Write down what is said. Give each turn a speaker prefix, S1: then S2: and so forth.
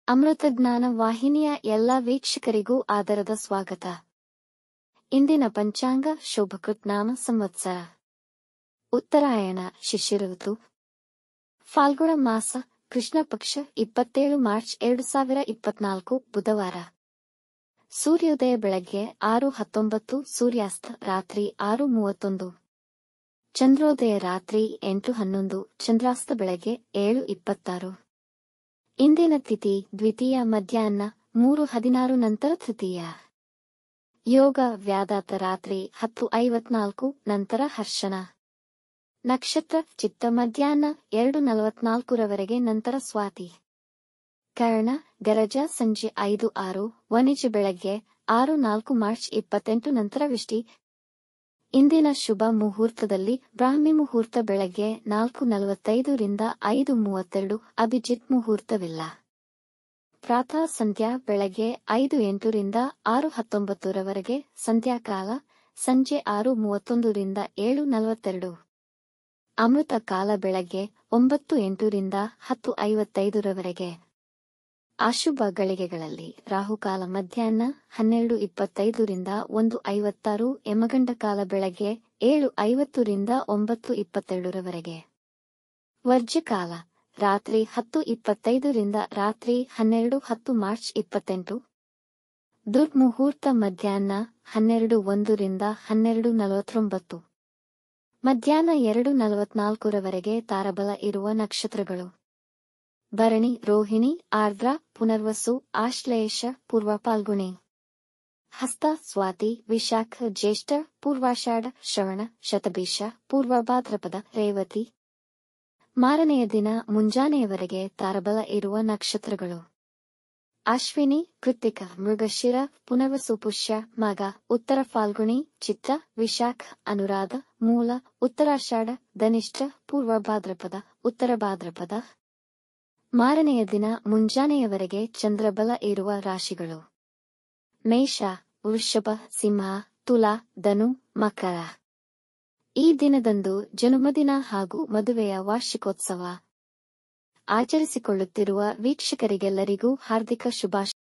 S1: ಅಮೃತಜ್ಞಾನ ವಾಹಿನಿಯ ಎಲ್ಲ ವೀಕ್ಷಕರಿಗೂ ಆದರದ ಸ್ವಾಗತ. ಇಂದಿನ ಪಂಚಾಂಗ ಶೋಭಕೃತ್ ನಾಮ ಸಂವತ್ಸರ ಉತ್ತರಾಯಣ ಶಿಶಿರ ಋತು ಫಾಲ್ಗುಣ ಮಾಸ ಕೃಷ್ಣ ಪಕ್ಷ 27 ಮಾರ್ಚ್ 2024 ಬುಧವಾರ. ಸೂರ್ಯೋದಯ ಬೆಳಗ್ಗೆ 6:19, ಸೂರ್ಯಾಸ್ತ ರಾತ್ರಿ 6:31, ಚಂದ್ರೋದಯ ರಾತ್ರಿ 8:11, ಚಂದ್ರಾಸ್ತ ಬೆಳಗ್ಗೆ 7:26. ಇಂದಿನ ತಿಥಿ ದ್ವಿತೀಯ ಮಧ್ಯಾಹ್ನ 3:16 ನಂತರ ತೃತೀಯ. ಯೋಗ ವ್ಯಾದಾತ ರಾತ್ರಿ 10:54 ನಂತರ ಹರ್ಷಣ. ನಕ್ಷತ್ರ ಚಿತ್ತ ಮಧ್ಯಾಹ್ನ 2:44 ರವರೆಗೆ ನಂತರ ಸ್ವಾತಿ. ಕರ್ಣ ಗರಜ ಸಂಜೆ 5:06, ವನಿಜ ಬೆಳಗ್ಗೆ 6:04 ಮಾರ್ಚ್ 28 ನಂತರ ವಿಷ್ಟಿ. ಇಂದಿನ ಶುಭ ಮುಹೂರ್ತದಲ್ಲಿ ಬ್ರಾಹ್ಮಿ ಮುಹೂರ್ತ ಬೆಳಗ್ಗೆ 4:45 ರಿಂದ 5:32, ಅಭಿಜಿತ್ ಮುಹೂರ್ತವಿಲ್ಲ. ಪ್ರಾತಃ ಸಂಧ್ಯಾ ಬೆಳಗ್ಗೆ 5:08 ರಿಂದ 6:19 ರವರೆಗೆ, ಸಂಧ್ಯಾಕಾಲ ಸಂಜೆ 6:31 ರಿಂದ 7:42. ಅಮೃತ ಕಾಲ ಬೆಳಗ್ಗೆ 9:08 ರಿಂದ 10:55 ರವರೆಗೆ. ಅಶುಭ ಗಳಿಗೆಗಳಲ್ಲಿ ರಾಹುಕಾಲ ಮಧ್ಯಾಹ್ನ 12:25 ರಿಂದ 1:56, ಯಮಗಂಡ ಕಾಲ ಬೆಳಗ್ಗೆ 7:50 ರಿಂದ 9:22 ರವರೆಗೆ. ವರ್ಜ್ಯಕಾಲ ರಾತ್ರಿ 10:25 ರಿಂದ ರಾತ್ರಿ 12:10 ಮಾರ್ಚ್ 28. ದುರ್ಮುಹೂರ್ತ ಮಧ್ಯಾಹ್ನ 12:01 ರಿಂದ 12:49, ಮಧ್ಯಾಹ್ನ 2:44 ರವರೆಗೆ. ತಾರಬಲ ಇರುವ ನಕ್ಷತ್ರಗಳು: ಭರಣಿ, ರೋಹಿಣಿ, ಆರ್ದ್ರ, ಪುನರ್ವಸು, ಆಶ್ಲೇಷ, ಪೂರ್ವ ಫಾಲ್ಗುಣಿ, ಹಸ್ತ, ಸ್ವಾತಿ, ವಿಶಾಖ, ಜ್ಯೇಷ್ಠ, ಪೂರ್ವಾಷಾಢ, ಶ್ರವಣ, ಶತಭಿಷ, ಪೂರ್ವ ಭಾದ್ರಪದ, ರೇವತಿ. ಮಾರನೆಯ ದಿನ ಮುಂಜಾನೆಯವರೆಗೆ ತಾರಬಲ ಇರುವ ನಕ್ಷತ್ರಗಳು: ಅಶ್ವಿನಿ, ಕೃತ್ತಿಕ, ಮೃಗಶಿರ, ಪುನರ್ವಸು, ಪುಷ್ಯ, ಮಗ, ಉತ್ತರ ಫಾಲ್ಗುಣಿ, ಚಿತ್ರ, ವಿಶಾಖ, ಅನುರಾಧ, ಮೂಲ, ಉತ್ತರಾಷಾಢ, ಧನಿಷ್ಠ, ಪೂರ್ವ ಭಾದ್ರಪದ, ಉತ್ತರ ಭಾದ್ರಪದ. ಮಾರನೆಯ ದಿನ ಮುಂಜಾನೆಯವರೆಗೆ ಚಂದ್ರಬಲ ಇರುವ ರಾಶಿಗಳು: ಮೇಷ, ವೃಷಭ, ಸಿಂಹ, ತುಲಾ, ಧನು, ಮಕರ. ಈ ದಿನದಂದು ಜನ್ಮದಿನ ಹಾಗೂ ಮದುವೆಯ ವಾರ್ಷಿಕೋತ್ಸವ ಆಚರಿಸಿಕೊಳ್ಳುತ್ತಿರುವ ವೀಕ್ಷಕರಿಗೆಲ್ಲರಿಗೂ ಹಾರ್ದಿಕ ಶುಭಾಶಯ.